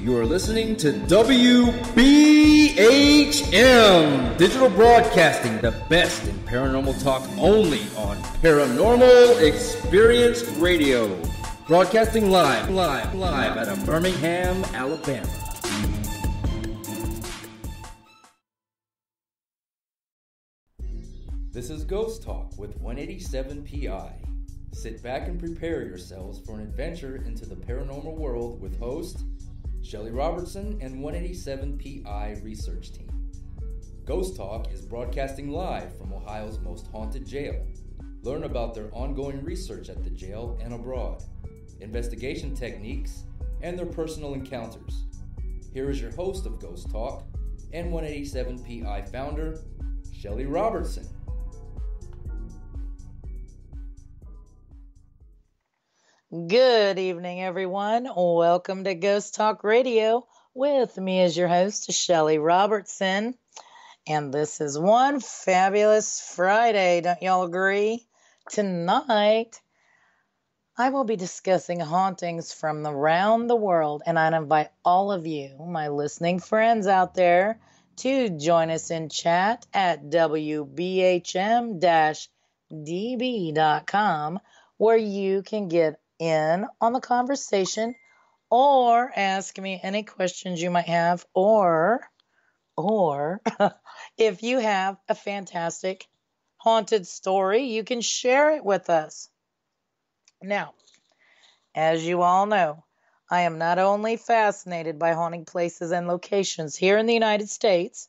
You are listening to WBHM Digital Broadcasting, the best in paranormal talk, only on Paranormal Experience Radio. Broadcasting live out of Birmingham, Alabama. This is Ghost Talk with 187 PI. Sit back and prepare yourselves for an adventure into the paranormal world with host SHelly Robertson and 187 PI research team. Ghost Talk is broadcasting live from Ohio's most haunted jail. Learn about their ongoing research at the jail and abroad, investigation techniques, and their personal encounters. Here is your host of Ghost Talk and 187 PI founder, SHelly Robertson. Good evening, everyone. Welcome to Ghost Talk Radio. With me as your host, SHelly Robertson. And this is one fabulous Friday. Don't y'all agree? Tonight, I will be discussing hauntings from around the world. And I'd invite all of you, my listening friends out there, to join us in chat at wbhm-db.com, where you can get in on the conversation or ask me any questions you might have, or if you have a fantastic haunted story, you can share it with us. Now, as you all know, I am not only fascinated by haunting places and locations here in the United States,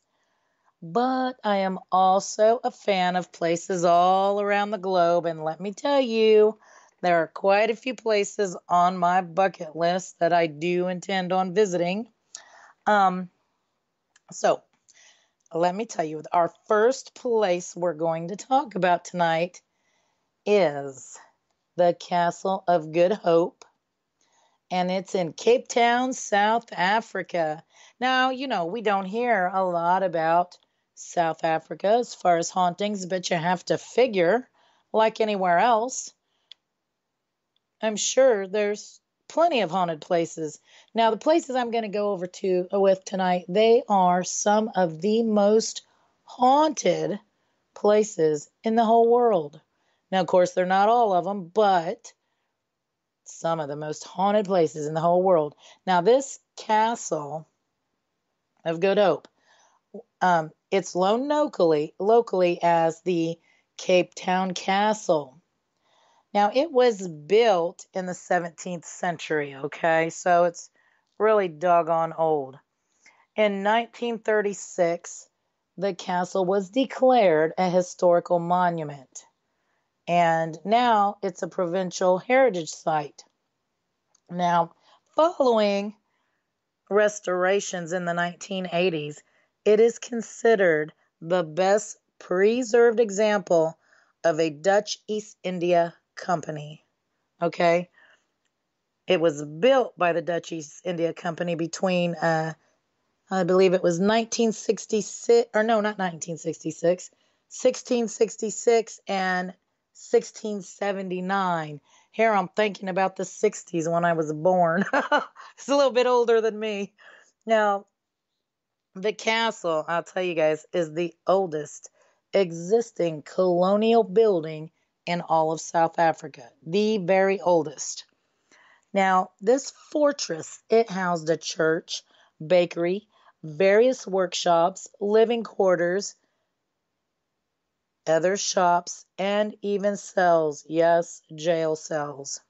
but I am also a fan of places all around the globe, and let me tell you, there are quite a few places on my bucket list that I do intend on visiting. So let me tell you, our first place we're going to talk about tonight is the Castle of Good Hope, and it's in Cape Town, South Africa. Now, you know, we don't hear a lot about South Africa as far as hauntings, but you have to figure, like anywhere else, I'm sure there's plenty of haunted places. Now, the places I'm going to go over with tonight, they are some of the most haunted places in the whole world. Now, of course, they're not all of them, but some of the most haunted places in the whole world. Now, this Castle of Good Hope, it's known locally as the Cape Town Castle. Now, it was built in the 17th century, okay? So it's really doggone old. In 1936, the castle was declared a historical monument. And now it's a provincial heritage site. Now, following restorations in the 1980s, it is considered the best preserved example of a Dutch East India Company. Okay, it was built by the Dutch East India Company between I believe it was 1666 and 1679. Here I'm thinking about the 60s when I was born. It's a little bit older than me. Now, the castle, I'll tell you guys, is the oldest existing colonial building in all of South Africa, the very oldest. Now, this fortress, it housed a church, bakery, various workshops, living quarters, other shops, and even cells, yes, jail cells,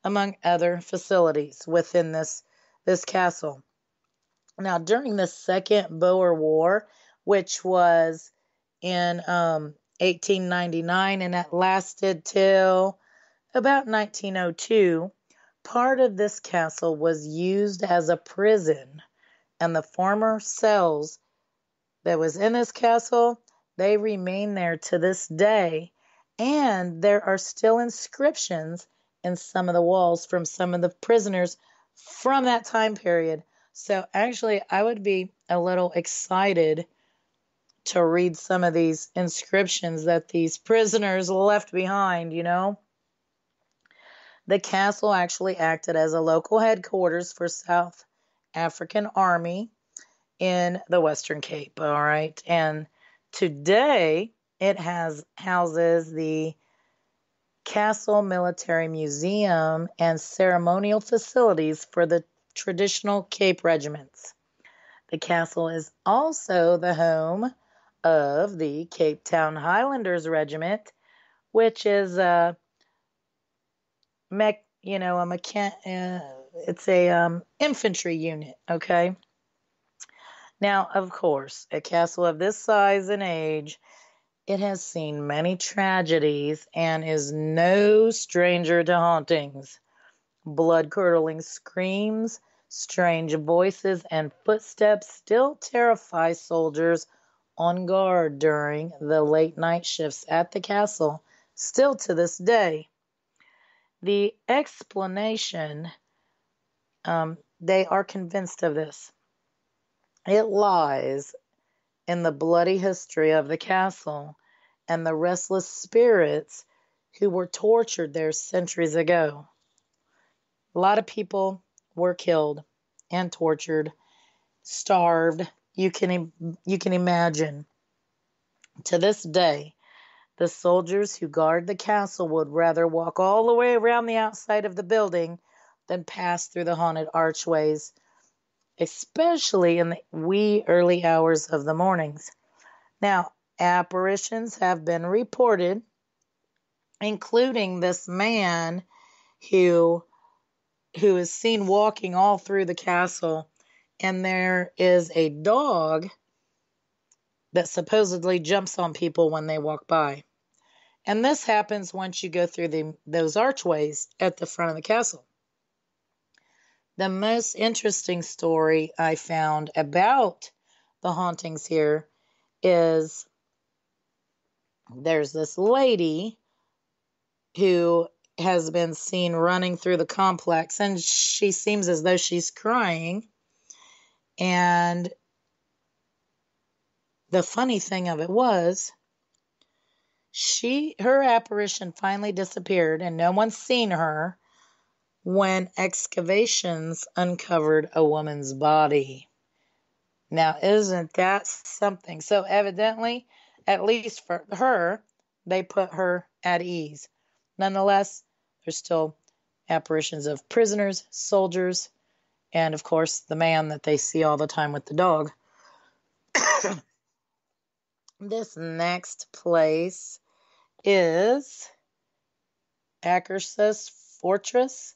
among other facilities within this castle. Now, during the Second Boer War, which was in 1899, and that lasted till about 1902. Part of this castle was used as a prison, and the former cells that was in this castle, they remain there to this day, and there are still inscriptions in some of the walls from some of the prisoners from that time period. So actually, I would be a little excited to read some of these inscriptions that these prisoners left behind, you know. The castle actually acted as a local headquarters for South African army in the Western Cape. All right. And today it houses the Castle Military Museum and ceremonial facilities for the traditional Cape regiments. The castle is also the home of the Cape Town Highlanders Regiment, which is it's a infantry unit. Okay. Now, of course, a castle of this size and age, it has seen many tragedies and is no stranger to hauntings. Blood-curdling screams, strange voices, and footsteps still terrify soldiers on guard during the late-night shifts at the castle, still to this day. The explanation, they are convinced of this. It lies in the bloody history of the castle and the restless spirits who were tortured there centuries ago. A lot of people were killed and tortured, starved. You can imagine. To this day, the soldiers who guard the castle would rather walk all the way around the outside of the building than pass through the haunted archways, especially in the wee early hours of the mornings. Now, apparitions have been reported, including this man who is seen walking all through the castle, and there is a dog that supposedly jumps on people when they walk by. And this happens once you go through those archways at the front of the castle. The most interesting story I found about the hauntings here is there's this lady who has been seen running through the complex, and she seems as though she's crying. And the funny thing of it was, her apparition finally disappeared, and no one's seen her when excavations uncovered a woman's body. Now, isn't that something? So evidently, at least for her, they put her at ease. Nonetheless, there's still apparitions of prisoners, soldiers, and of course, the man that they see all the time with the dog. This next place is Akershus Fortress,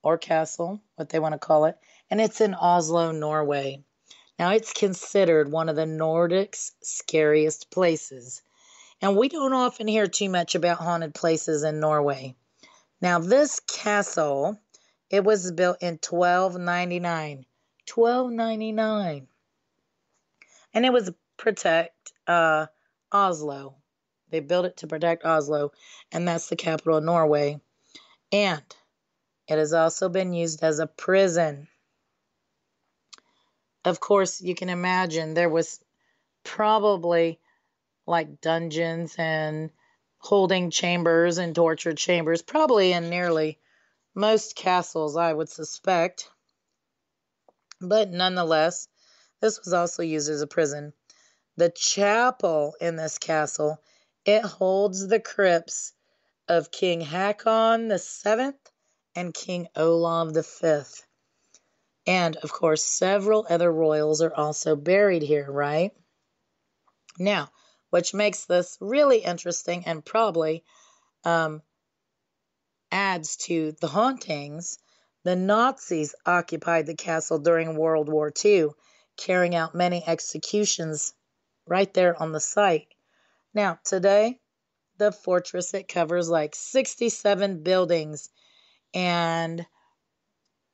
or castle, what they want to call it, and it's in Oslo, Norway. Now, it's considered one of the Nordics' scariest places, and we don't often hear too much about haunted places in Norway. Now, this castle, it was built in 1299. 1299. And it was protect Oslo. They built it to protect Oslo, and that's the capital of Norway. And it has also been used as a prison. Of course, you can imagine there was probably like dungeons and holding chambers and torture chambers, probably in nearly most castles, I would suspect. But nonetheless, this was also used as a prison. The chapel in this castle, it holds the crypts of King Hakon VII and King Olav V. And, of course, several other royals are also buried here, right? Now, which makes this really interesting and probably adds to the hauntings. The Nazis occupied the castle during World War II, carrying out many executions right there on the site. Now, today, the fortress, it covers like 67 buildings, and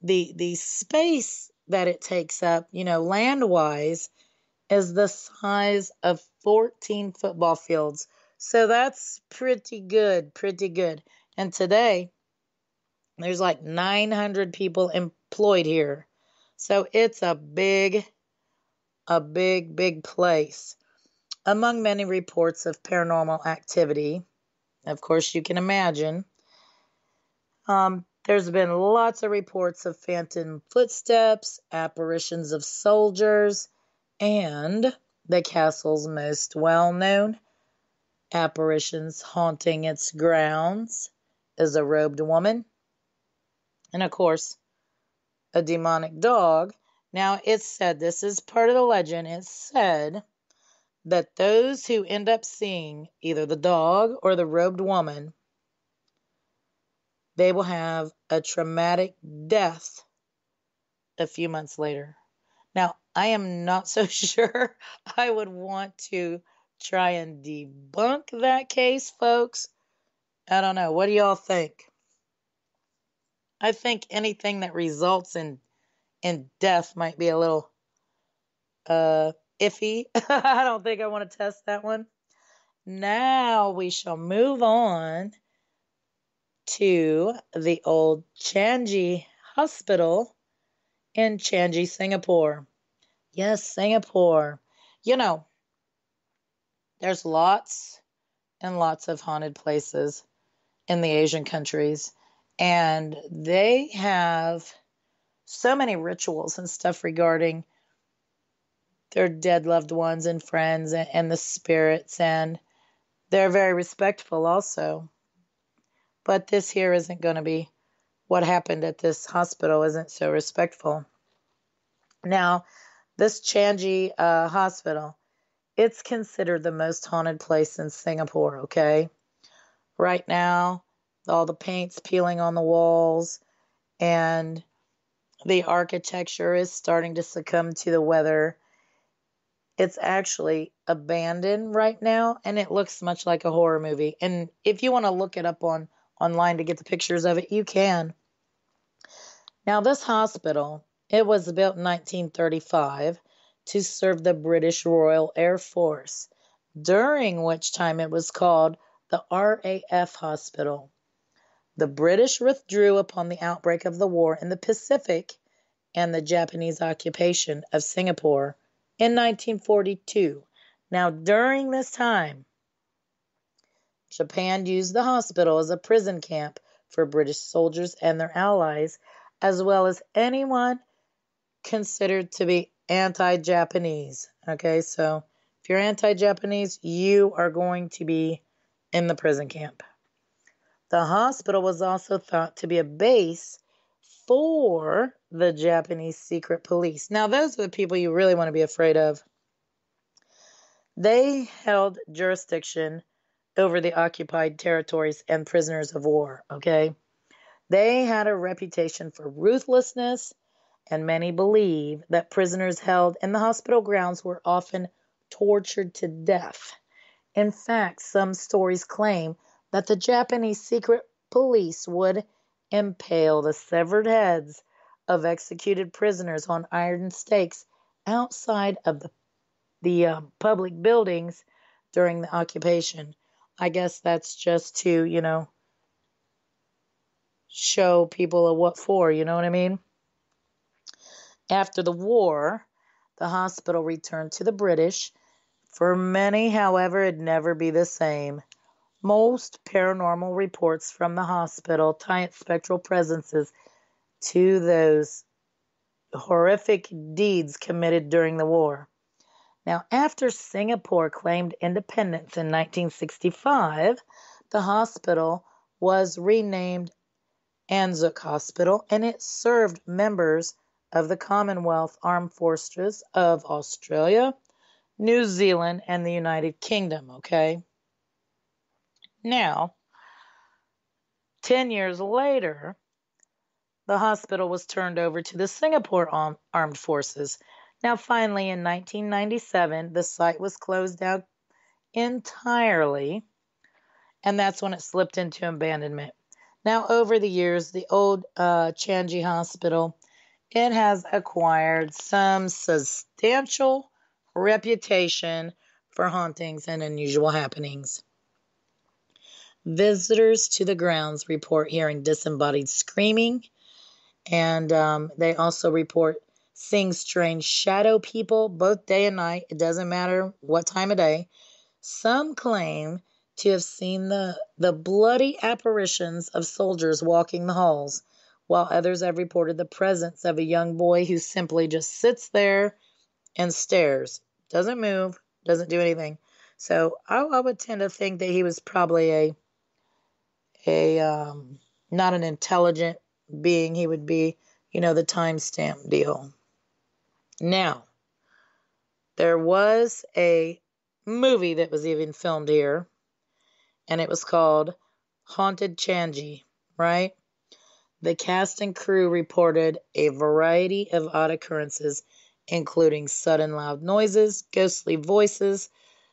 the space that it takes up, land-wise, is the size of 14 football fields. So that's pretty good, pretty good. And today, there's like 900 people employed here. So it's a big, big place. Among many reports of paranormal activity, of course, you can imagine, There's been lots of reports of phantom footsteps, apparitions of soldiers, and the castle's most well-known apparitions haunting its grounds is a robed woman and, of course, a demonic dog. Now, it's said, this is part of the legend, it's said that those who end up seeing either the dog or the robed woman, they will have a traumatic death a few months later. Now, I am not so sure I would want to try and debunk that case, folks. I don't know. What do y'all think? I think anything that results in death might be a little iffy. I don't think I want to test that one. Now we shall move on to the old Changi Hospital in Changi, Singapore. Yes, Singapore. You know, there's lots and lots of haunted places in the Asian countries, and they have so many rituals and stuff regarding their dead loved ones and friends and the spirits, and they're very respectful also. But this here isn't going to be what happened at this hospital, isn't so respectful. Now, this Changi hospital, it's considered the most haunted place in Singapore, okay? Right now, all the paint's peeling on the walls, and the architecture is starting to succumb to the weather. It's actually abandoned right now, and it looks much like a horror movie. And if you want to look it up online to get the pictures of it, you can. Now, this hospital, it was built in 1935 to serve the British Royal Air Force, during which time it was called the RAF Hospital. The British withdrew upon the outbreak of the war in the Pacific and the Japanese occupation of Singapore in 1942. Now, during this time, Japan used the hospital as a prison camp for British soldiers and their allies, as well as anyone considered to be anti-Japanese. Okay, so if you're anti-Japanese, you are going to be in the prison camp. The hospital was also thought to be a base for the Japanese secret police. Now, those are the people you really want to be afraid of. They held jurisdiction over the occupied territories and prisoners of war, okay? They had a reputation for ruthlessness, and many believe that prisoners held in the hospital grounds were often tortured to death. In fact, some stories claim that the Japanese secret police would impale the severed heads of executed prisoners on iron stakes outside of the public buildings during the occupation. I guess that's just to, show people what for, you know what I mean? After the war, the hospital returned to the British. For many, however, it'd never be the same. Most paranormal reports from the hospital tie its spectral presences to those horrific deeds committed during the war. Now, after Singapore claimed independence in 1965, the hospital was renamed Anzac Hospital, and it served members of the Commonwealth Armed Forces of Australia, New Zealand, and the United Kingdom, okay? Now, 10 years later, the hospital was turned over to the Singapore Armed Forces. Now, finally, in 1997, the site was closed down entirely, and that's when it slipped into abandonment. Now, over the years, the old Changi Hospital, it has acquired some substantial reputation for hauntings and unusual happenings. Visitors to the grounds report hearing disembodied screaming, and they also report seeing strange shadow people both day and night. It doesn't matter what time of day. Some claim to have seen the bloody apparitions of soldiers walking the halls. while others have reported the presence of a young boy who simply just sits there and stares, doesn't move, doesn't do anything. So I would tend to think that he was probably a not an intelligent being. He would be, the timestamp deal. Now, there was a movie that was even filmed here, and it was called Haunted Changi, right? The cast and crew reported a variety of odd occurrences, including sudden loud noises, ghostly voices,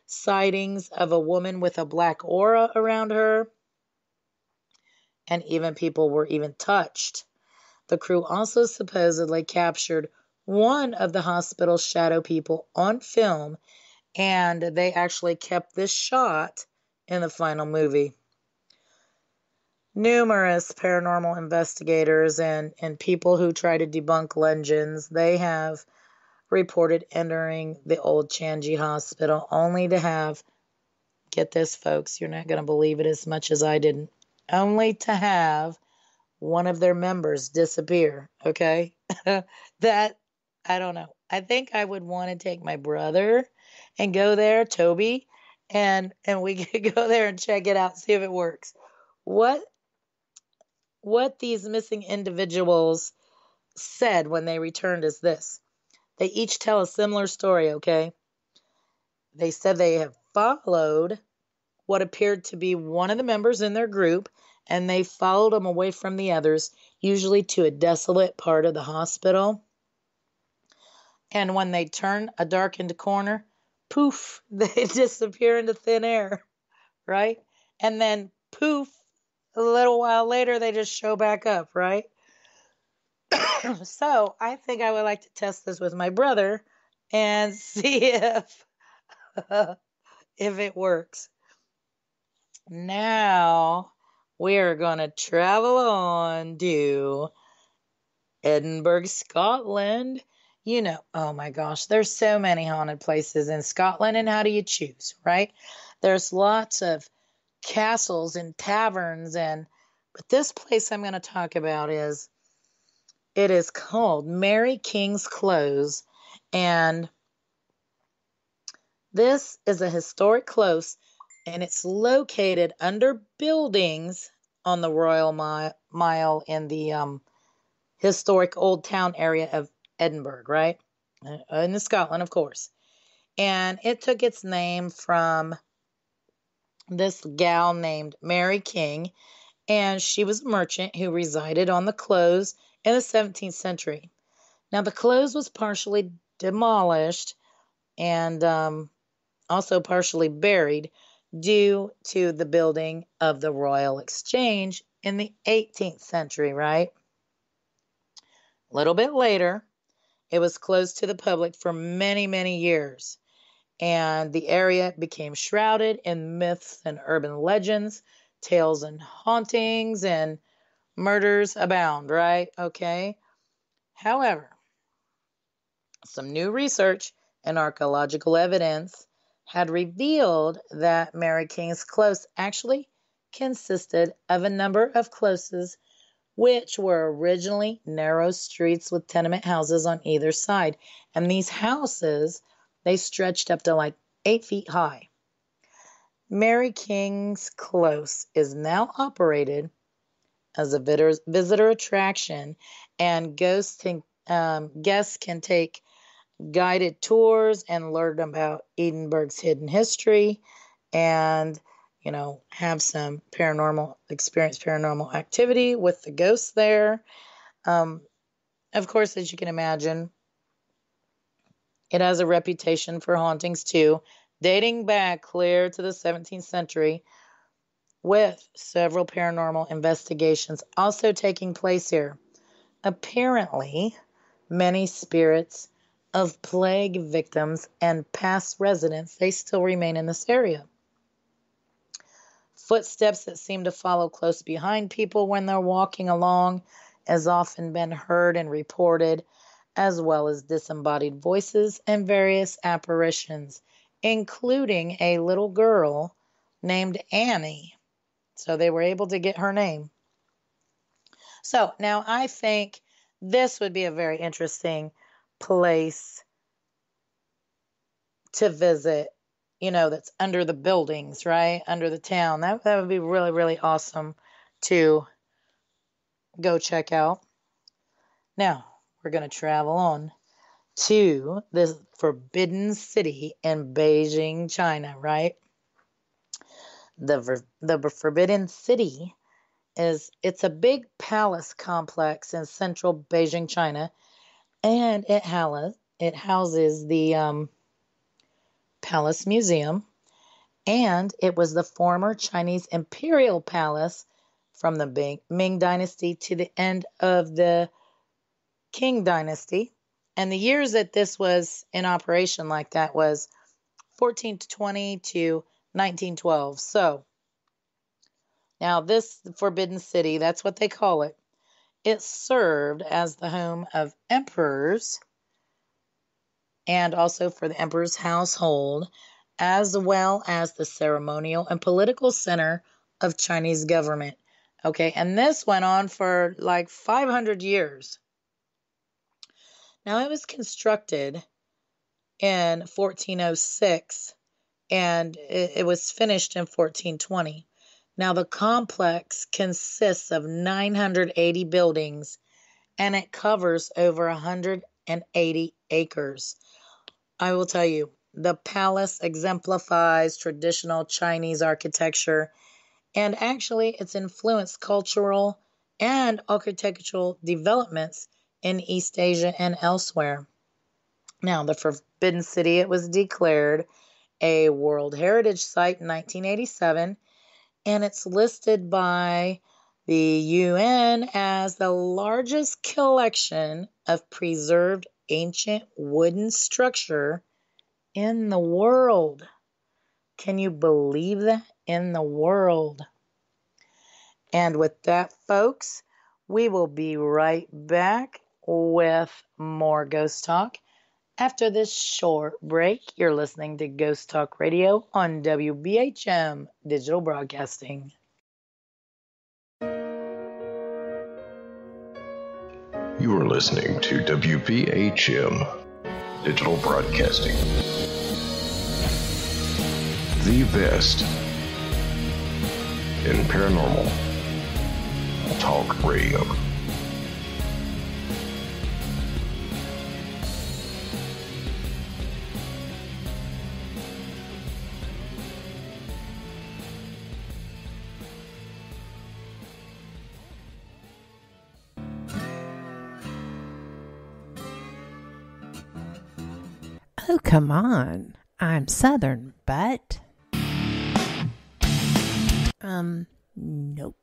sightings of a woman with a black aura around her, and even people were even touched. The crew also supposedly captured one of the hospital's shadow people on film, and they actually kept this shot in the final movie. Numerous paranormal investigators and people who try to debunk legends, they have reported entering the old Changi Hospital only to have, get this folks, you're not going to believe it as much as I didn't, only to have one of their members disappear, okay? That, I don't know. I think I would want to take my brother and go there, Toby, and we could go there and check it out, see if it works. What these missing individuals said when they returned is this. They each tell a similar story, okay? They said they have followed what appeared to be one of the members in their group, and they followed him away from the others, usually to a desolate part of the hospital. And when they turn a darkened corner, poof, they disappear into thin air, right? And then poof, a little while later, they just show back up, right? So I think I would like to test this with my brother and see if it works. Now we are going to travel on to Edinburgh, Scotland. Oh my gosh, there's so many haunted places in Scotland, and how do you choose, right? There's lots of castles and taverns, but this place I'm going to talk about it is called Mary King's Close, and this is a historic close, and it's located under buildings on the Royal Mile in the historic Old Town area of Edinburgh, right? In Scotland, of course. And it took its name from this gal named Mary King, and she was a merchant who resided on the close in the 17th century. Now, the close was partially demolished and also partially buried due to the building of the Royal Exchange in the 18th century, right? A little bit later, it was closed to the public for many, many years, and the area became shrouded in myths and urban legends, tales and hauntings, and murders abound, right? Okay. However, some new research and archaeological evidence had revealed that Mary King's Close actually consisted of a number of closes which were originally narrow streets with tenement houses on either side. And these houses, they stretched up to like 8 feet high. Mary King's Close is now operated as a visitor attraction, and guests can take guided tours and learn about Edinburgh's hidden history, and have some paranormal activity with the ghosts there. Of course, as you can imagine, it has a reputation for hauntings too, dating back clear to the 17th century, with several paranormal investigations also taking place here. Apparently, many spirits of plague victims and past residents, they still remain in this area. Footsteps that seem to follow close behind people when they're walking along has often been heard and reported, as well as disembodied voices and various apparitions, including a little girl named Annie. So they were able to get her name. So now I think this would be a very interesting place to visit, that's under the buildings, right? Under the town. That would be really, really awesome to go check out. Now, we're going to travel on to the Forbidden City in Beijing, China, right? The Forbidden City it's a big palace complex in central Beijing, China, and it houses the Palace Museum, and it was the former Chinese imperial palace from the Ming Dynasty to the end of the Qing Dynasty. And the years that this was in operation like that was 1420 to 1912. So now this Forbidden City, that's what they call it. It served as the home of emperors and also for the emperor's household, as well as the ceremonial and political center of Chinese government. Okay, and this went on for like 500 years. Now, it was constructed in 1406, and it was finished in 1420. Now, the complex consists of 980 buildings, and it covers over 180 acres. I will tell you, the palace exemplifies traditional Chinese architecture, and actually it's influenced cultural and architectural developments in East Asia and elsewhere. Now, the Forbidden City, it was declared a World Heritage Site in 1987, and it's listed by the UN as the largest collection of preserved ancient wooden structure in the world. Can you believe that? In the world. And with that, folks, we will be right back with more Ghost Talk. After this short break, you're listening to Ghost Talk Radio on WBHM Digital Broadcasting. You are listening to WBHM Digital Broadcasting. The best in paranormal talk radio. Oh, come on. I'm Southern, but... nope.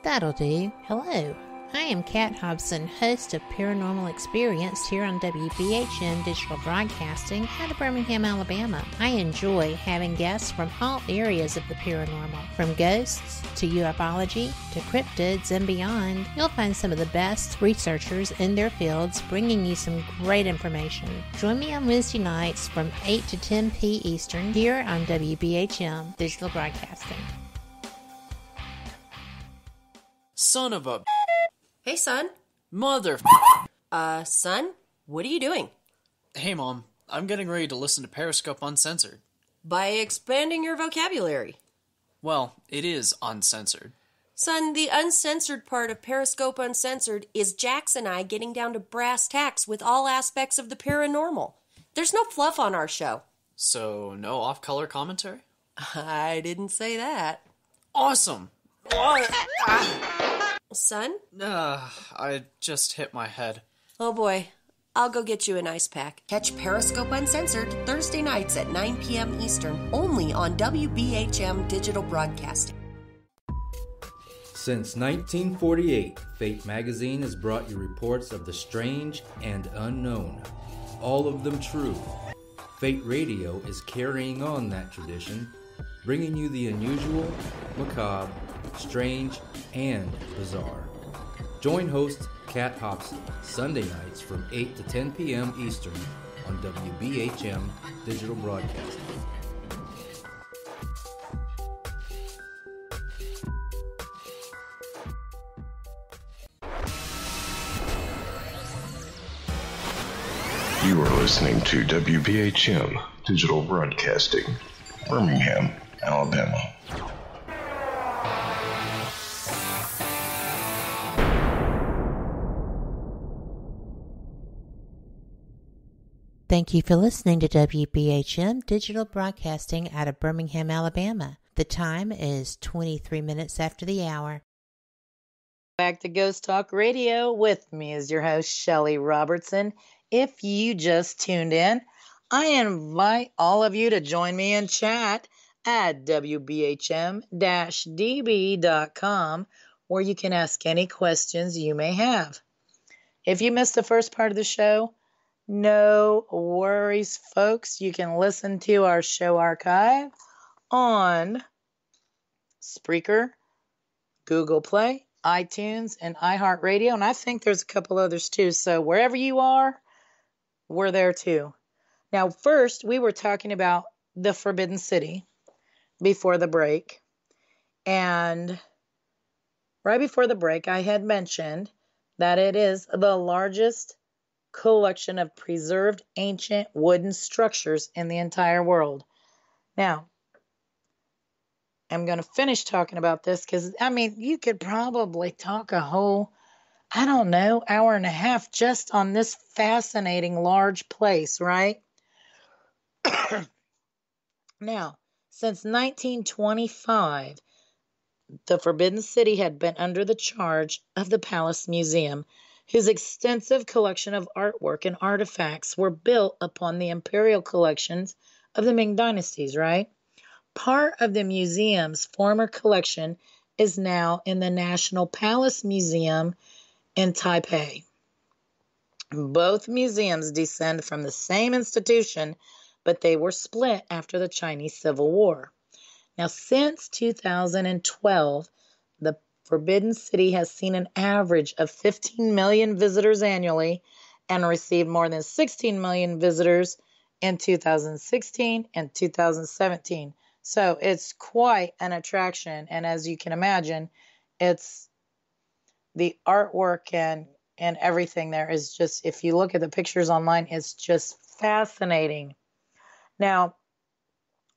That'll do. Hello. I am Kat Hobson, host of Paranormal Experience here on WBHM Digital Broadcasting out of Birmingham, Alabama. I enjoy having guests from all areas of the paranormal, from ghosts to ufology to cryptids and beyond. You'll find some of the best researchers in their fields bringing you some great information. Join me on Wednesday nights from 8 to 10 p. Eastern here on WBHM Digital Broadcasting. Son of a... Hey, son. Mother... Son? What are you doing? Hey, Mom. I'm getting ready to listen to Periscope Uncensored. By expanding your vocabulary. Well, it is uncensored. Son, the uncensored part of Periscope Uncensored is Jax and I getting down to brass tacks with all aspects of the paranormal. There's no fluff on our show. So, no off-color commentary? I didn't say that. Awesome! Son? I just hit my head. Oh boy. I'll go get you an ice pack. Catch Periscope Uncensored Thursday nights at 9 p.m. Eastern, only on WBHM Digital Broadcasting. Since 1948, Fate magazine has brought you reports of the strange and unknown, all of them true. Fate Radio is carrying on that tradition, bringing you the unusual, macabre, strange, and bizarre. Join host Kat Hobson Sunday nights from 8 to 10 p.m. Eastern on WBHM Digital Broadcasting. You are listening to WBHM Digital Broadcasting, Birmingham, Alabama. Thank you for listening to WBHM Digital Broadcasting out of Birmingham, Alabama. The time is 23 minutes after the hour. Back to Ghost Talk Radio. With me is your host, SHelly Robertson. If you just tuned in, I invite all of you to join me in chat at wbhm-db.com, where you can ask any questions you may have. If you missed the first part of the show, no worries, folks. You can listen to our show archive on Spreaker, Google Play, iTunes, and iHeartRadio, and I think there's a couple others too. So wherever you are, we're there too. Now, first, we were talking about the Forbidden City before the break, and right before the break, I had mentioned that it is the largest collection of preserved ancient wooden structures in the entire world. Now, I'm going to finish talking about this because, you could probably talk a whole, hour and a half just on this fascinating large place, right? Now, since 1925, the Forbidden City had been under the charge of the Palace Museum, whose extensive collection of artwork and artifacts were built upon the imperial collections of the Ming dynasties, right? Part of the museum's former collection is now in the National Palace Museum in Taipei. Both museums descend from the same institution, but they were split after the Chinese Civil War. Now, since 2012, the Forbidden City has seen an average of 15 million visitors annually and received more than 16 million visitors in 2016 and 2017. So it's quite an attraction. And as you can imagine, it's the artwork and everything there is just, if you look at the pictures online, it's just fascinating. Now,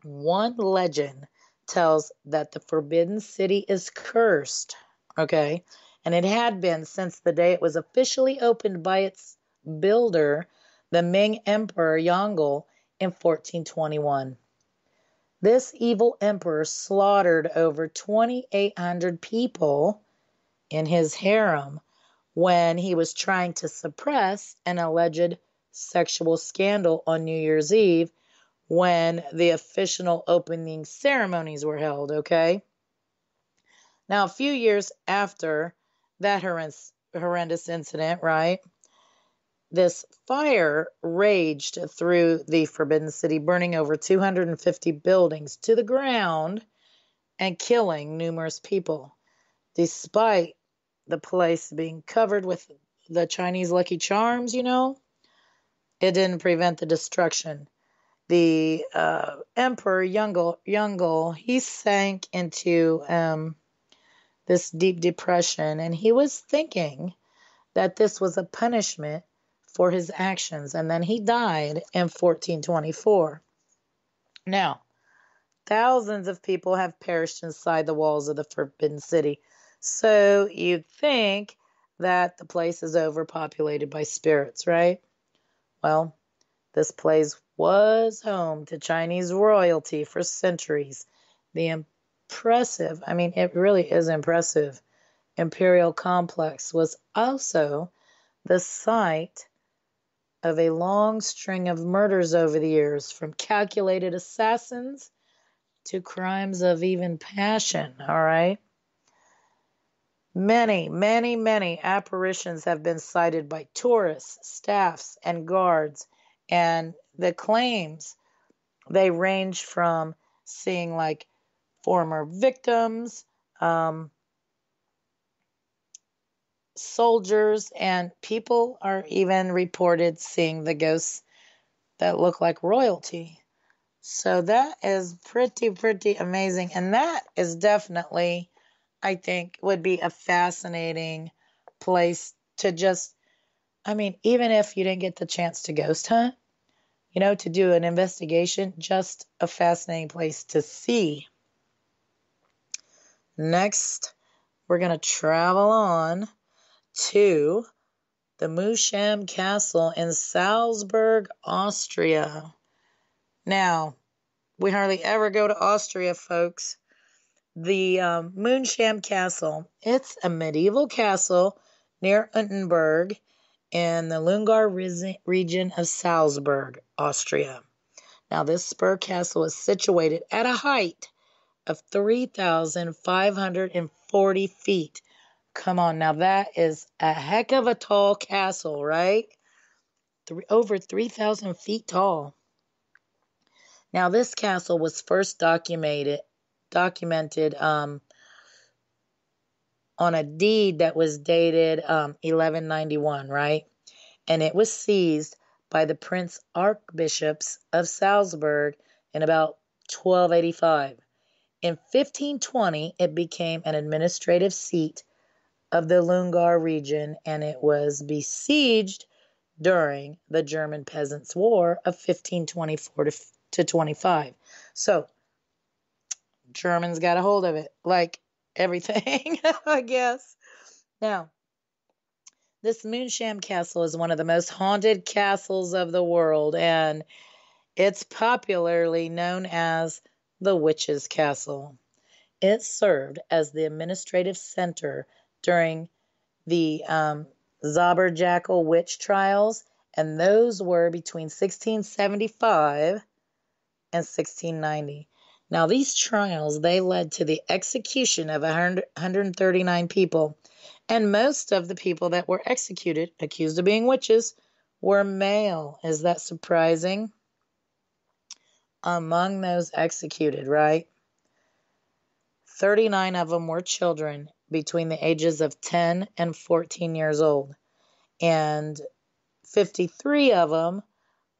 one legend tells that the Forbidden City is cursed, okay? And it had been since the day it was officially opened by its builder, the Ming Emperor Yongle, in 1421. This evil emperor slaughtered over 2,800 people in his harem when he was trying to suppress an alleged sexual scandal on New Year's Eve when the official opening ceremonies were held, okay? Now, a few years after that horrendous incident, right, this fire raged through the Forbidden City, burning over 250 buildings to the ground and killing numerous people. Despite the place being covered with the Chinese Lucky Charms, it didn't prevent the destruction. The Emperor Yongle, he sank into this deep depression, and he was thinking that this was a punishment for his actions, and then he died in 1424. Now, thousands of people have perished inside the walls of the Forbidden City, so you'd think that the place is overpopulated by spirits, right? Well, this place was home to Chinese royalty for centuries. The impressive, it really is impressive, imperial complex was also the site of a long string of murders over the years, from calculated assassins to crimes of even passion, all right? Many, many, many apparitions have been cited by tourists, staffs, and guards, and the claims, they range from seeing like former victims, soldiers, and people are even reported seeing the ghosts that look like royalty. So that is pretty amazing. And that is definitely, I think, would be a fascinating place to just I mean, even if you didn't get the chance to ghost hunt, you know, to do an investigation, just a fascinating place to see. Next, we're going to travel on to the Musham Castle in Salzburg, Austria. Now, we hardly ever go to Austria, folks. The Moonsham Castle, it's a medieval castle near Unterberg in the Lungar region of Salzburg, Austria. Now, this spur castle is situated at a height of 3,540 feet. Come on, now that is a heck of a tall castle, right? Over 3,000 feet tall. Now, this castle was first documented on a deed that was dated 1191, right? And it was seized by the Prince Archbishops of Salzburg in about 1285. In 1520, it became an administrative seat of the Lungar region, and it was besieged during the German Peasants' War of 1524 to 25. So, Germans got a hold of it, like everything, I guess. Now, this Moonsham Castle is one of the most haunted castles of the world, and it's popularly known as the Witch's Castle. It served as the administrative center during the Zauberjackal witch trials, and those were between 1675 and 1690. Now, these trials, they led to the execution of 139 people, and most of the people that were executed, accused of being witches, were male. Is that surprising? Among those executed, right? 39 of them were children between the ages of 10 and 14 years old, and 53 of them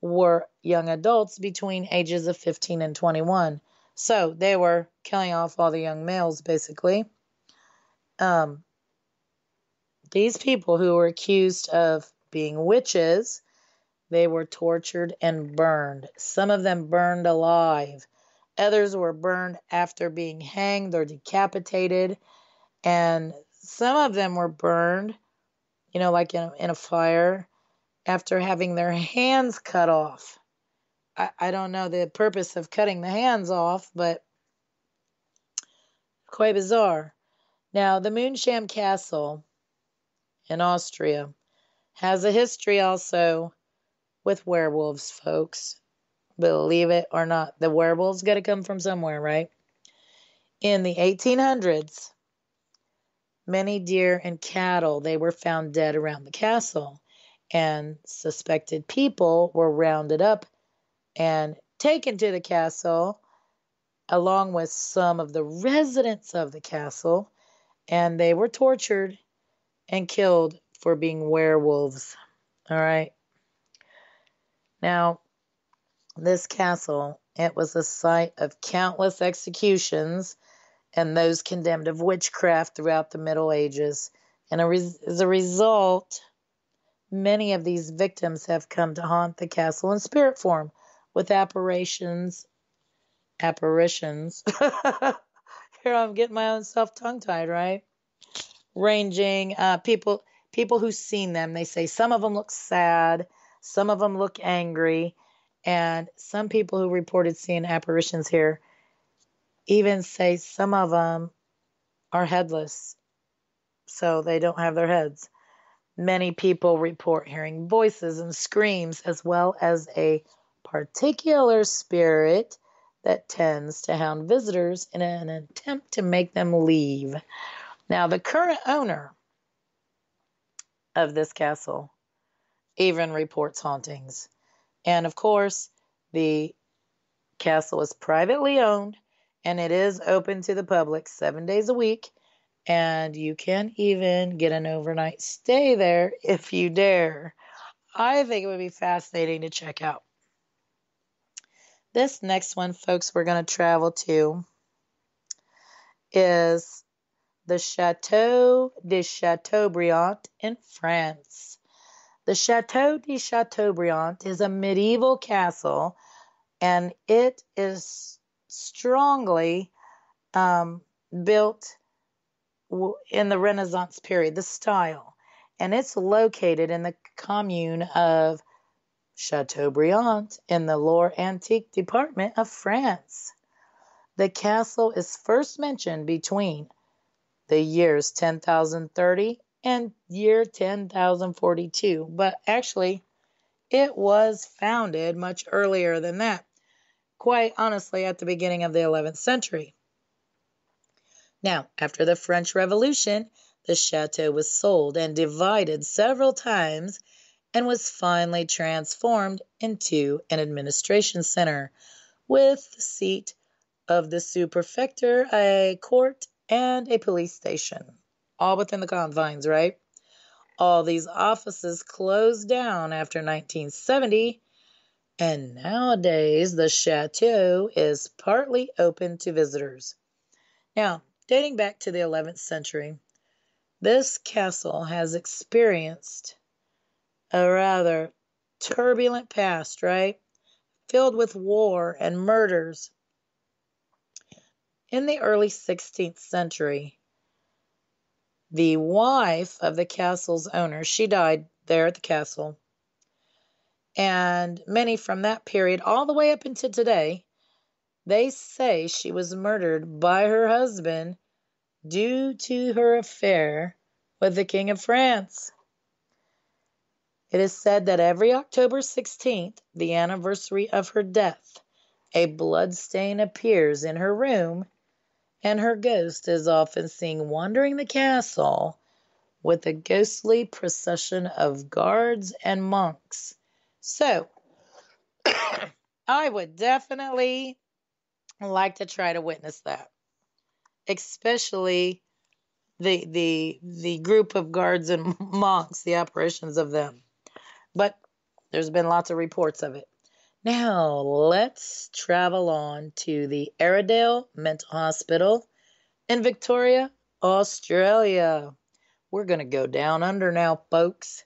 were young adults between ages of 15 and 21. So they were killing off all the young males, basically. These people who were accused of being witches, they were tortured and burned. Some of them burned alive. Others were burned after being hanged or decapitated. And some of them were burned, you know, like in a fire, after having their hands cut off. I don't know the purpose of cutting the hands off, but quite bizarre. Now, the Moonsham Castle in Austria has a history also with werewolves, folks. Believe it or not, the werewolves got to come from somewhere, right? In the 1800s, many deer and cattle, they were found dead around the castle, and suspected people were rounded up and taken to the castle along with some of the residents of the castle, and they were tortured and killed for being werewolves. All right. Now, this castle, it was a site of countless executions and those condemned of witchcraft throughout the Middle Ages. And as a result, many of these victims have come to haunt the castle in spirit form with apparitions. Here I'm getting my own self tongue-tied, right? Ranging people who've seen them, they say some of them look sad, some of them look angry, and some people who reported seeing apparitions here even say some of them are headless, so they don't have their heads. Many people report hearing voices and screams, as well as a particular spirit that tends to hound visitors in an attempt to make them leave. Now, the current owner of this castle even reports hauntings. And of course, the castle is privately owned, and it is open to the public 7 days a week. And you can even get an overnight stay there if you dare. I think it would be fascinating to check out. This next one, folks, we're going to travel to is the Chateau de Chateaubriand in France. The Chateau de Chateaubriand is a medieval castle, and it is strongly built in the Renaissance period, the style. And it's located in the commune of Chateaubriand in the Loire Antique department of France. The castle is first mentioned between the years 10,030 and year 10,042, but actually it was founded much earlier than that, quite honestly at the beginning of the 11th century. Now, after the French Revolution, the chateau was sold and divided several times and was finally transformed into an administration center with the seat of the superfector, a court, and a police station, all within the confines, right? All these offices closed down after 1970, and nowadays the chateau is partly open to visitors. Now, dating back to the 11th century, this castle has experienced a rather turbulent past, right? Filled with war and murders. In the early 16th century, the wife of the castle's owner, she died there at the castle. And many from that period all the way up into today, they say she was murdered by her husband due to her affair with the King of France. It is said that every October 16th, the anniversary of her death, a blood stain appears in her room, and her ghost is often seen wandering the castle with a ghostly procession of guards and monks. So, I would definitely like to try to witness that, especially the group of guards and monks, the apparitions of them. But there's been lots of reports of it. Now, let's travel on to the Airedale Mental Hospital in Victoria, Australia. We're going to go down under now, folks.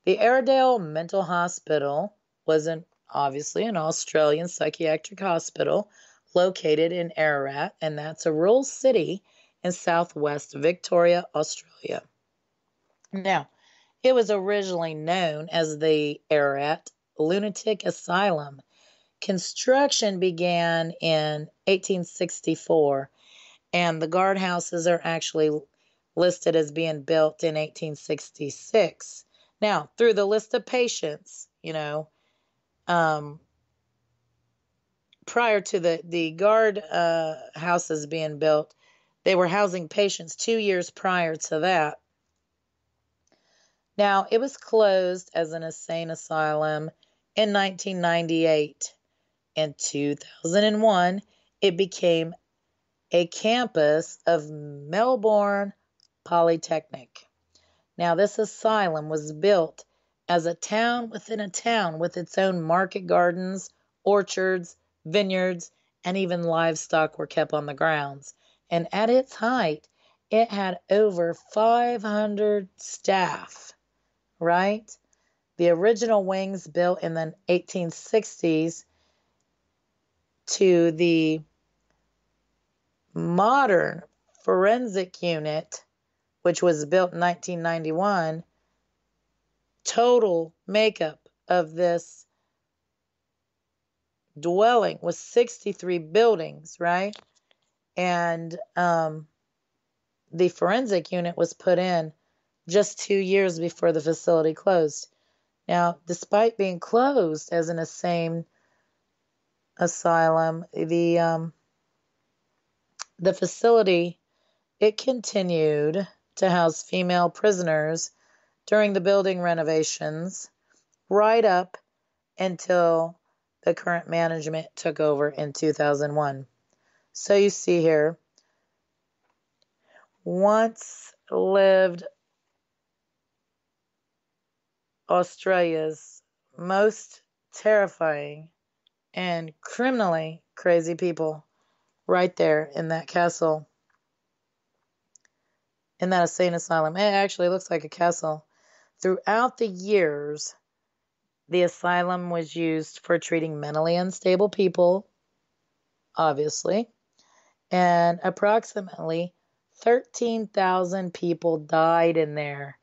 The Airedale Mental Hospital was obviously an Australian psychiatric hospital located in Ararat, and that's a rural city in southwest Victoria, Australia. Now, it was originally known as the Ararat Lunatic Asylum. Construction began in 1864, and the guardhouses are actually listed as being built in 1866. Now, through the list of patients, prior to the guard houses being built, they were housing patients 2 years prior to that. Now, it was closed as an insane asylum in 1998. In 2001, it became a campus of Melbourne Polytechnic. Now, this asylum was built as a town within a town with its own market gardens, orchards, vineyards, and even livestock were kept on the grounds. And at its height, it had over 500 staff, right? The original wings built in the 1860s to the modern forensic unit, which was built in 1991, total makeup of this dwelling was 63 buildings, right? And the forensic unit was put in just 2 years before the facility closed. Now, despite being closed as an insane asylum, the facility, it continued to house female prisoners during the building renovations right up until the current management took over in 2001. So you see here, once lived Australia's most terrifying and criminally crazy people right there in that castle, in that insane asylum. It actually looks like a castle. Throughout the years, the asylum was used for treating mentally unstable people, obviously, and approximately 13,000 people died in there.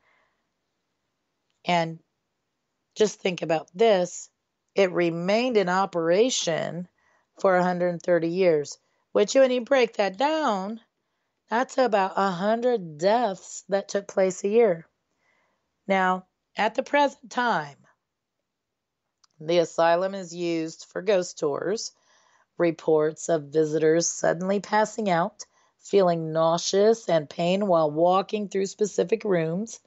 And just think about this. It remained in operation for 130 years, which when you break that down, that's about 100 deaths that took place a year. Now, at the present time, the asylum is used for ghost tours, reports of visitors suddenly passing out, feeling nauseous and pain while walking through specific rooms.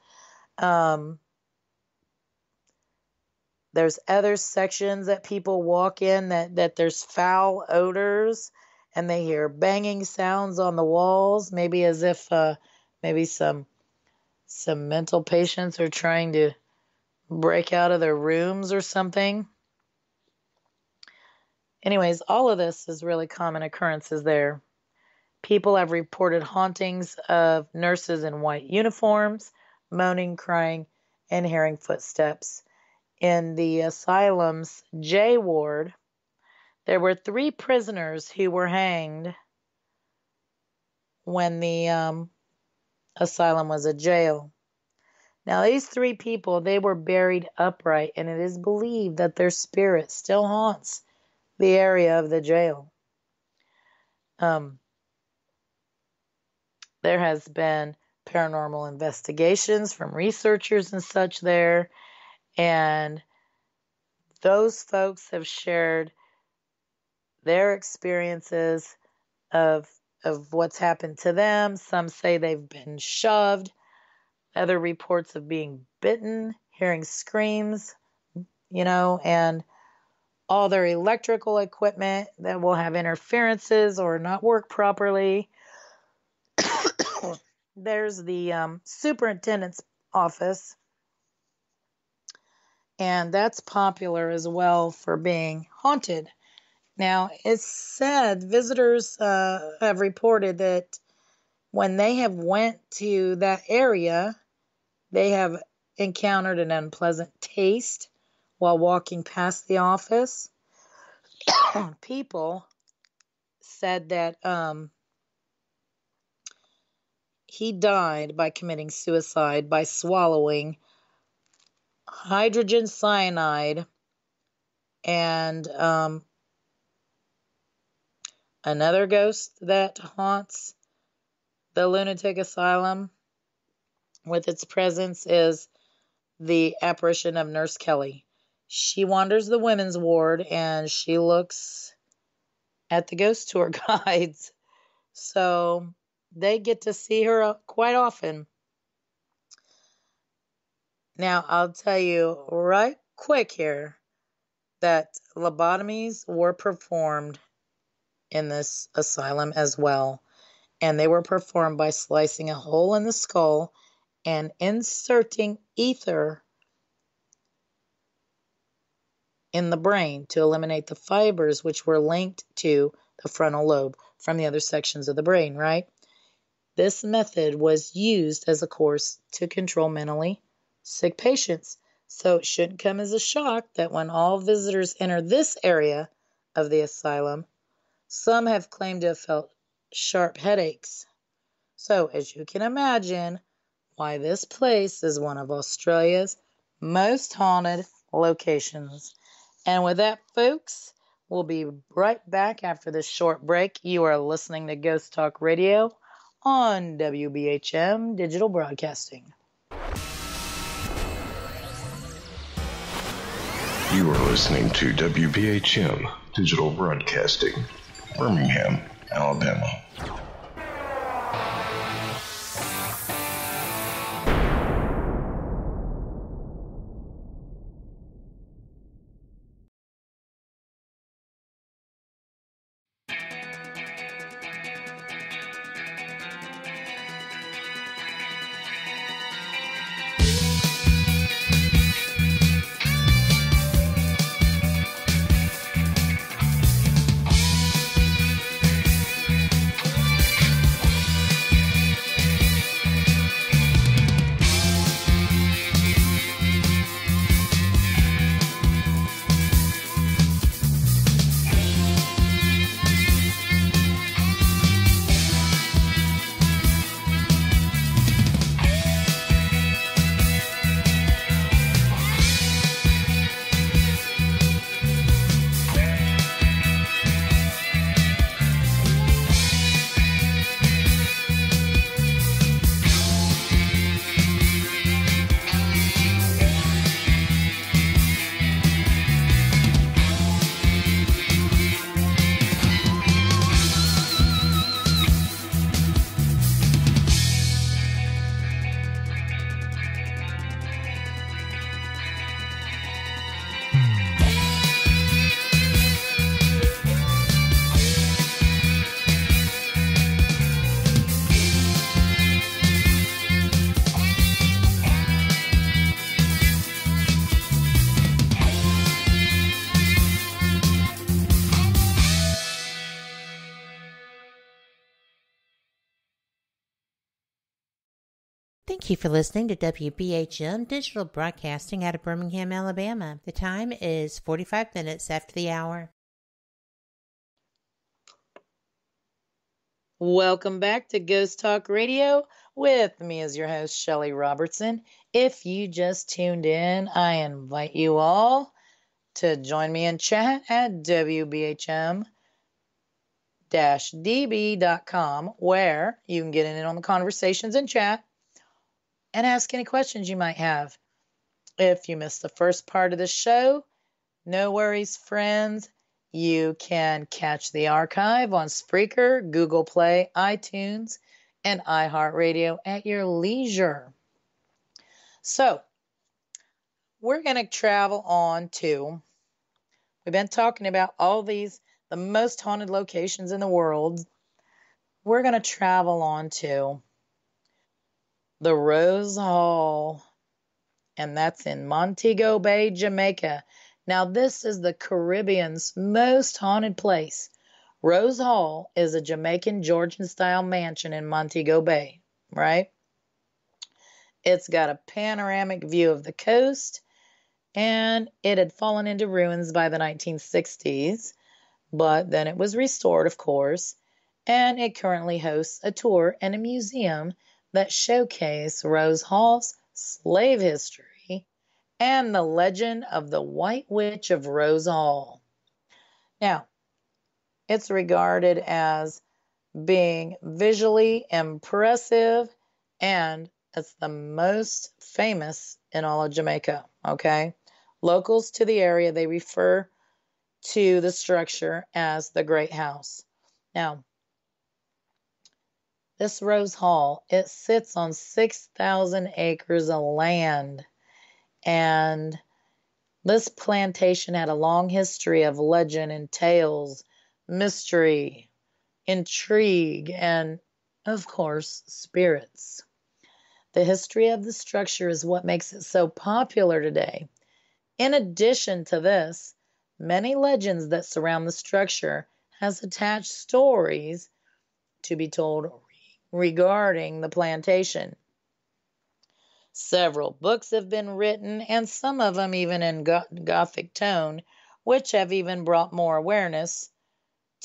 There's other sections that people walk in that there's foul odors and they hear banging sounds on the walls, maybe as if maybe some mental patients are trying to break out of their rooms or something. Anyways, all of this is really common occurrences there. People have reported hauntings of nurses in white uniforms, moaning, crying, and hearing footsteps. In the asylum's J ward, there were 3 prisoners who were hanged when the asylum was a jail. Now, these 3 people, they were buried upright, and it is believed that their spirit still haunts the area of the jail. There has been paranormal investigations from researchers and such there, and those folks have shared their experiences of what's happened to them. Some say they've been shoved. Other reports of being bitten, hearing screams, and all their electrical equipment that will have interferences or not work properly. There's the superintendent's office, and that's popular as well for being haunted. Now, it's said visitors have reported that when they have went to that area, they have encountered an unpleasant taste while walking past the office. People said that he died by committing suicide by swallowing hydrogen cyanide and another ghost that haunts the lunatic asylum with its presence is the apparition of Nurse Kelly. She wanders the women's ward and she looks at the ghost tour guides. So they get to see her quite often. Now, I'll tell you right quick here that lobotomies were performed in this asylum as well. And they were performed by slicing a hole in the skull and inserting ether in the brain to eliminate the fibers which were linked to the frontal lobe from the other sections of the brain, right? This method was used as a course to control mentally sick patients. So it shouldn't come as a shock that when all visitors enter this area of the asylum, some have claimed to have felt sharp headaches. So, as you can imagine, why this place is one of Australia's most haunted locations. And with that, folks, we'll be right back after this short break. You are listening to Ghost Talk Radio on WBHM Digital Broadcasting. You are listening to WBHM Digital Broadcasting, Birmingham, Alabama. Thank you for listening to WBHM Digital Broadcasting out of Birmingham, Alabama. The time is 45 minutes after the hour. Welcome back to Ghost Talk Radio with me as your host, SHelly Robertson. If you just tuned in, I invite you all to join me in chat at WBHM-DB.com, where you can get in on the conversations and chat and ask any questions you might have. If you missed the first part of the show, no worries, friends. You can catch the archive on Spreaker, Google Play, iTunes, and iHeartRadio at your leisure. So, we're going to travel on to, we've been talking about all these, the most haunted locations in the world. We're going to travel on to the Rose Hall, and that's in Montego Bay, Jamaica. Now, this is the Caribbean's most haunted place. Rose Hall is a Jamaican Georgian-style mansion in Montego Bay, right? It's got a panoramic view of the coast, and it had fallen into ruins by the 1960s, but then it was restored, of course, and it currently hosts a tour and a museum that showcase Rose Hall's slave history and the legend of the White Witch of Rose Hall. Now, it's regarded as being visually impressive, and it's the most famous in all of Jamaica, okay? Locals to the area, they refer to the structure as the Great House. Now, this Rose Hall, it sits on 6,000 acres of land, and this plantation had a long history of legend and tales, mystery, intrigue, and, of course, spirits. The history of the structure is what makes it so popular today. In addition to this, many legends that surround the structure has attached stories to be told regarding the plantation. Several books have been written, and some of them even in Gothic tone, which have even brought more awareness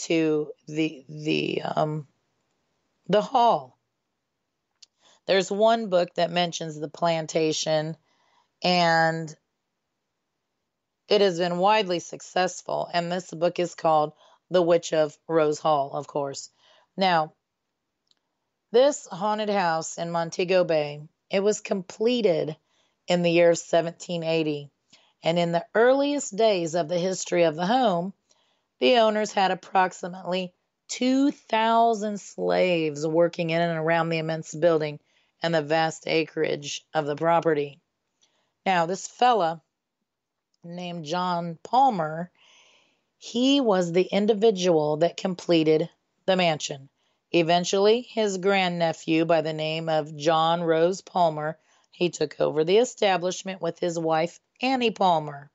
to the hall. There's one book that mentions the plantation, and it has been widely successful, and this book is called The Witch of Rose Hall, of course. Now, this haunted house in Montego Bay, it was completed in the year of 1780, and in the earliest days of the history of the home, the owners had approximately 2,000 slaves working in and around the immense building and the vast acreage of the property. Now, this fella named John Palmer, he was the individual that completed the mansion. Eventually, his grandnephew by the name of John Rose Palmer, he took over the establishment with his wife, Annie Palmer.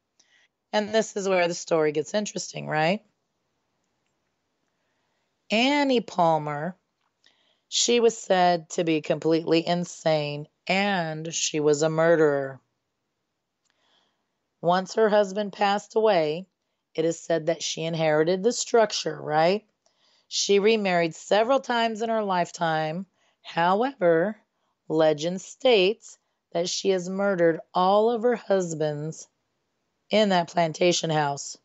And this is where the story gets interesting, right? Annie Palmer, she was said to be completely insane, and she was a murderer. Once her husband passed away, it is said that she inherited the structure, right? She remarried several times in her lifetime. However, legend states that she has murdered all of her husbands in that plantation house.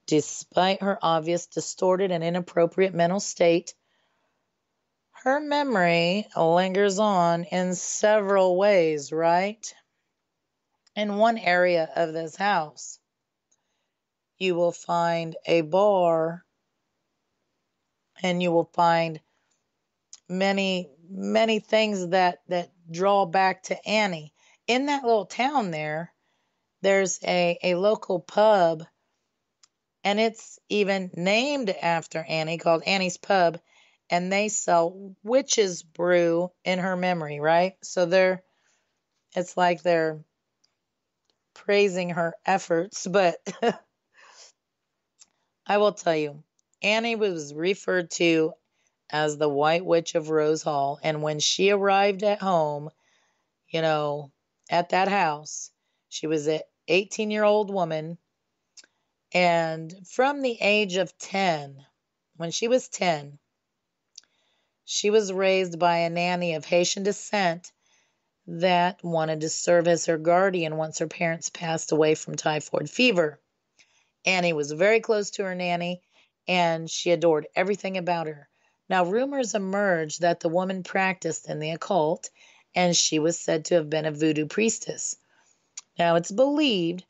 Despite her obvious distorted and inappropriate mental state, her memory lingers on in several ways, right? In one area of this house, you will find a bar, and you will find many things that draw back to Annie. In that little town there's a local pub, and it's even named after Annie, called Annie's Pub, and they sell witch's brew in her memory, right? So it's like they're praising her efforts, but I will tell you, Annie was referred to as the White Witch of Rose Hall, and when she arrived at home, at that house. She was an 18-year-old woman. And from the age of 10, when she was 10, she was raised by a nanny of Haitian descent that wanted to serve as her guardian once her parents passed away from typhoid fever. Annie was very close to her nanny, and she adored everything about her. Now, rumors emerged that the woman practiced in the occult, and she was said to have been a voodoo priestess. Now, it's believed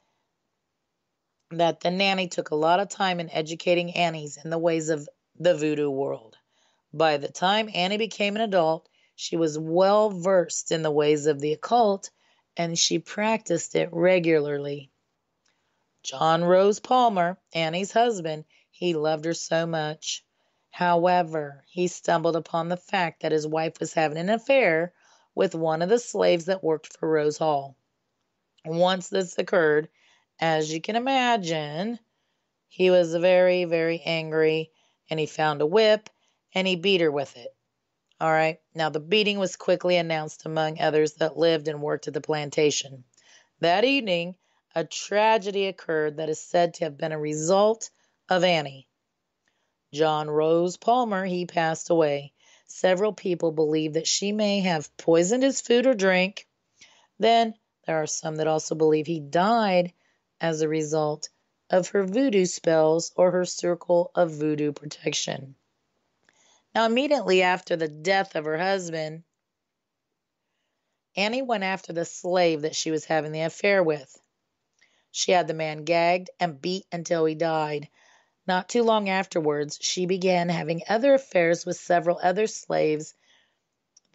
that the nanny took a lot of time in educating Annie's in the ways of the voodoo world. By the time Annie became an adult, she was well versed in the ways of the occult, and she practiced it regularly. John Rose Palmer, Annie's husband, he loved her so much. However, he stumbled upon the fact that his wife was having an affair with one of the slaves that worked for Rose Hall. Once this occurred, as you can imagine, he was very, very angry, and he found a whip, and he beat her with it. All right. Now, the beating was quickly announced among others that lived and worked at the plantation. That evening, a tragedy occurred that is said to have been a result of Annie. John Rose Palmer, he passed away. Several people believe that she may have poisoned his food or drink. Then there are some that also believe he died as a result of her voodoo spells or her circle of voodoo protection. Now, immediately after the death of her husband, Annie went after the slave that she was having the affair with. She had the man gagged and beat until he died. Not too long afterwards, she began having other affairs with several other slaves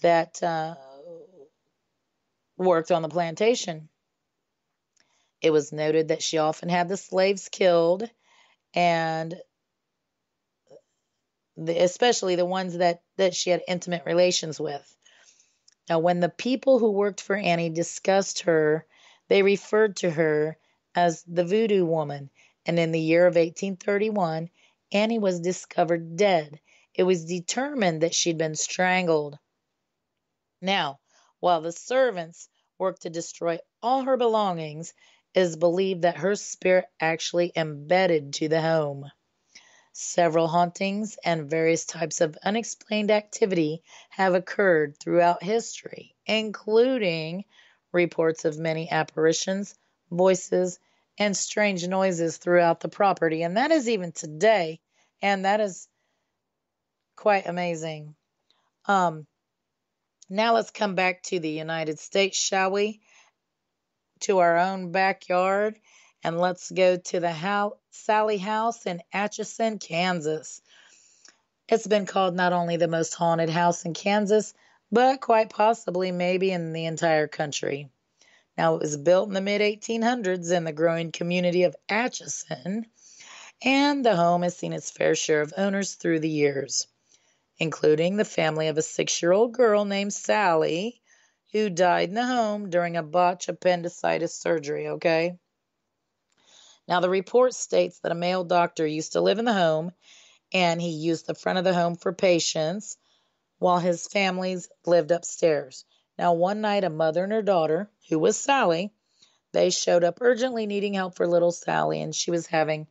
that worked on the plantation. It was noted that she often had the slaves killed, and especially the ones that she had intimate relations with. Now, when the people who worked for Annie discussed her, they referred to her as the voodoo woman. And in the year of 1831, Annie was discovered dead. It was determined that she'd been strangled. Now, while the servants worked to destroy all her belongings, it is believed that her spirit actually embedded to the home. Several hauntings and various types of unexplained activity have occurred throughout history, including reports of many apparitions, voices, and strange noises throughout the property. And that is even today, and that is quite amazing. Now let's come back to the United States, shall we? To our own backyard. And let's go to the Sally House in Atchison, Kansas. It's been called not only the most haunted house in Kansas, but quite possibly maybe in the entire country. Now, it was built in the mid-1800s in the growing community of Atchison, and the home has seen its fair share of owners through the years, including the family of a 6-year-old girl named Sally, who died in the home during a botched appendicitis surgery, okay? Now, the report states that a male doctor used to live in the home, and he used the front of the home for patients while his families lived upstairs. Now, one night, a mother and her daughter, who was Sally, they showed up urgently needing help for little Sally, and she was having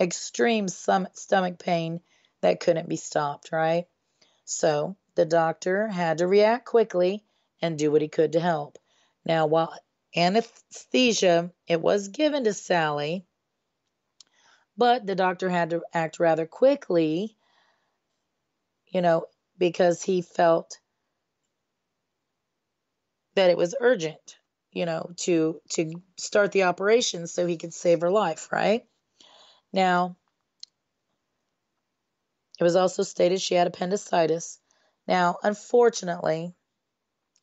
extreme stomach pain that couldn't be stopped, right? So the doctor had to react quickly and do what he could to help. Now, while anesthesia, it was given to Sally, but the doctor had to act rather quickly, because he felt that it was urgent, to start the operation so he could save her life, right? Now, it was also stated she had appendicitis. Now, unfortunately,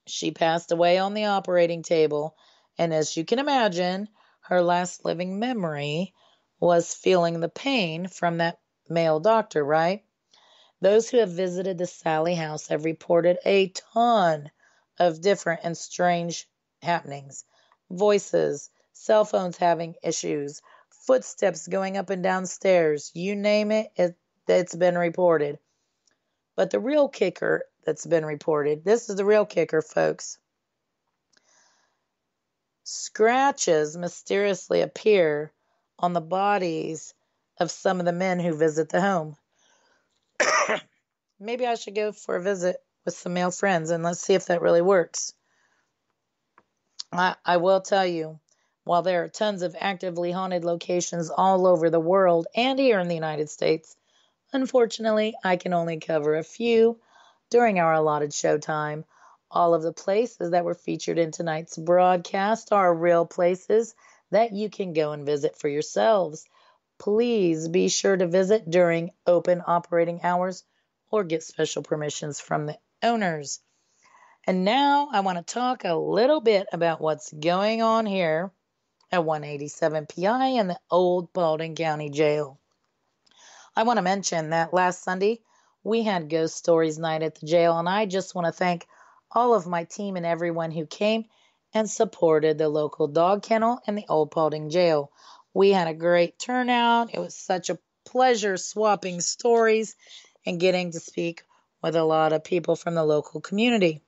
she passed away on the operating table, and as you can imagine, her last living memory was feeling the pain from that male doctor, right? Those who have visited the Sally house have reported a ton of different and strange happenings. Voices, cell phones having issues, footsteps going up and down stairs, you name it, it's been reported. But the real kicker that's been reported, this is the real kicker, folks. scratches mysteriously appear on the bodies of some of the men who visit the home. Maybe I should go for a visit with some male friends and let's see if that really works. I will tell you, while there are tons of actively haunted locations all over the world and here in the United States, unfortunately, I can only cover a few during our allotted showtime. All of the places that were featured in tonight's broadcast are real places that you can go and visit for yourselves. Please be sure to visit during open operating hours or get special permissions from the owners. And now I want to talk a little bit about what's going on here at 187 PI in the old Paulding County Jail. I want to mention that last Sunday we had Ghost Stories Night at the jail, and I just want to thank all of my team and everyone who came and supported the local dog kennel and the old Paulding Jail. We had a great turnout. It was such a pleasure swapping stories and getting to speak with a lot of people from the local community.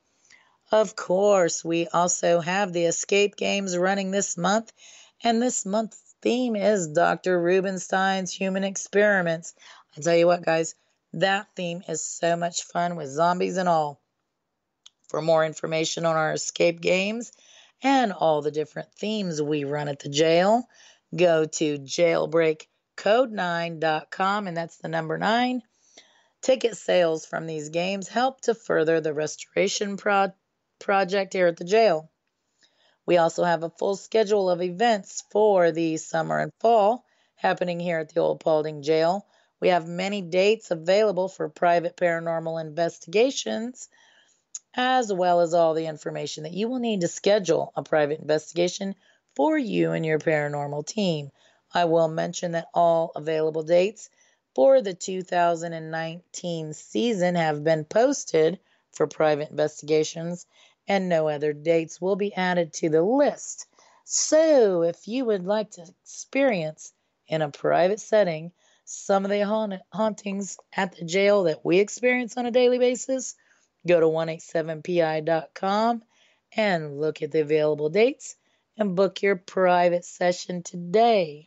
Of course, we also have the escape games running this month, and this month's theme is Dr. Rubenstein's Human Experiments. I tell you what, guys, that theme is so much fun with zombies and all. For more information on our escape games and all the different themes we run at the jail, go to jailbreakcode9.com, and that's the number 9. Ticket sales from these games help to further the restoration project here at the jail. We also have a full schedule of events for the summer and fall happening here at the old Paulding Jail. We have many dates available for private paranormal investigations, as well as all the information that you will need to schedule a private investigation for you and your paranormal team. I will mention that all available dates for the 2019 season have been posted for private investigations, and no other dates will be added to the list. So if you would like to experience in a private setting some of the hauntings at the jail that we experience on a daily basis, go to 187pi.com and look at the available dates and book your private session today.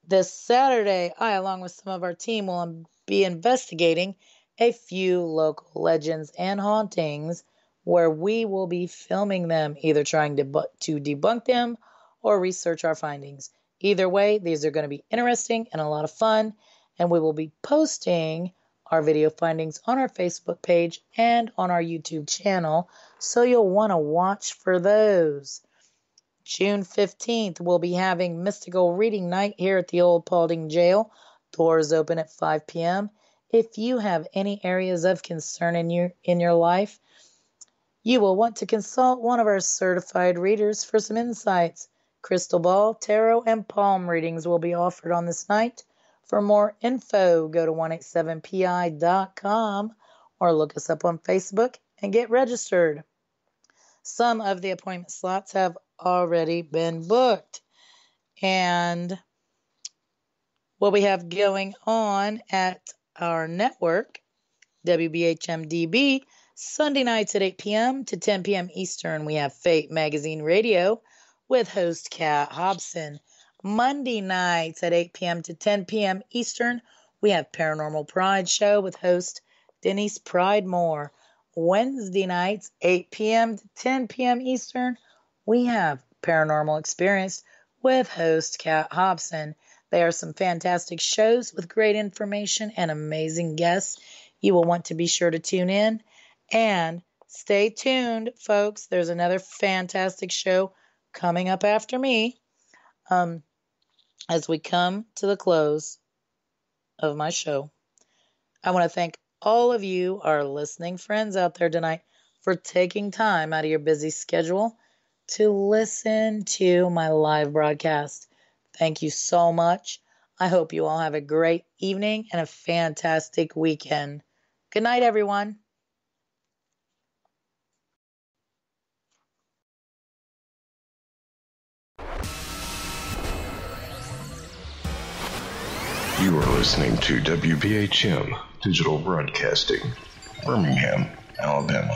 This Saturday, I, along with some of our team, will be investigating a few local legends and hauntings where we will be filming them, either trying to debunk them or research our findings. Either way, these are going to be interesting and a lot of fun, and we will be posting our video findings on our Facebook page and on our YouTube channel, so you'll want to watch for those. June 15th, we'll be having Mystical Reading Night here at the old Paulding Jail. Doors open at 5 p.m. If you have any areas of concern in your life, you will want to consult one of our certified readers for some insights. Crystal ball, tarot, and palm readings will be offered on this night. For more info, go to 187pi.com or look us up on Facebook and get registered. Some of the appointment slots have already been booked. And what we have going on at our network, WBHMDB, Sunday nights at 8 p.m. to 10 p.m. Eastern, we have Fate Magazine Radio with host Kat Hobson. Monday nights at 8 p.m. to 10 p.m. Eastern, we have Paranormal Pride Show with host Denise Pridemore. Wednesday nights, 8 p.m. to 10 p.m. Eastern, we have Paranormal Experience with host Kat Hobson. They are some fantastic shows with great information and amazing guests. You will want to be sure to tune in. And stay tuned, folks. There's another fantastic show coming up after me. As we come to the close of my show, I want to thank all of you, our listening friends out there tonight, for taking time out of your busy schedule to listen to my live broadcast. Thank you so much. I hope you all have a great evening and a fantastic weekend. Good night, everyone. You are listening to WBHM Digital Broadcasting, Birmingham, Alabama.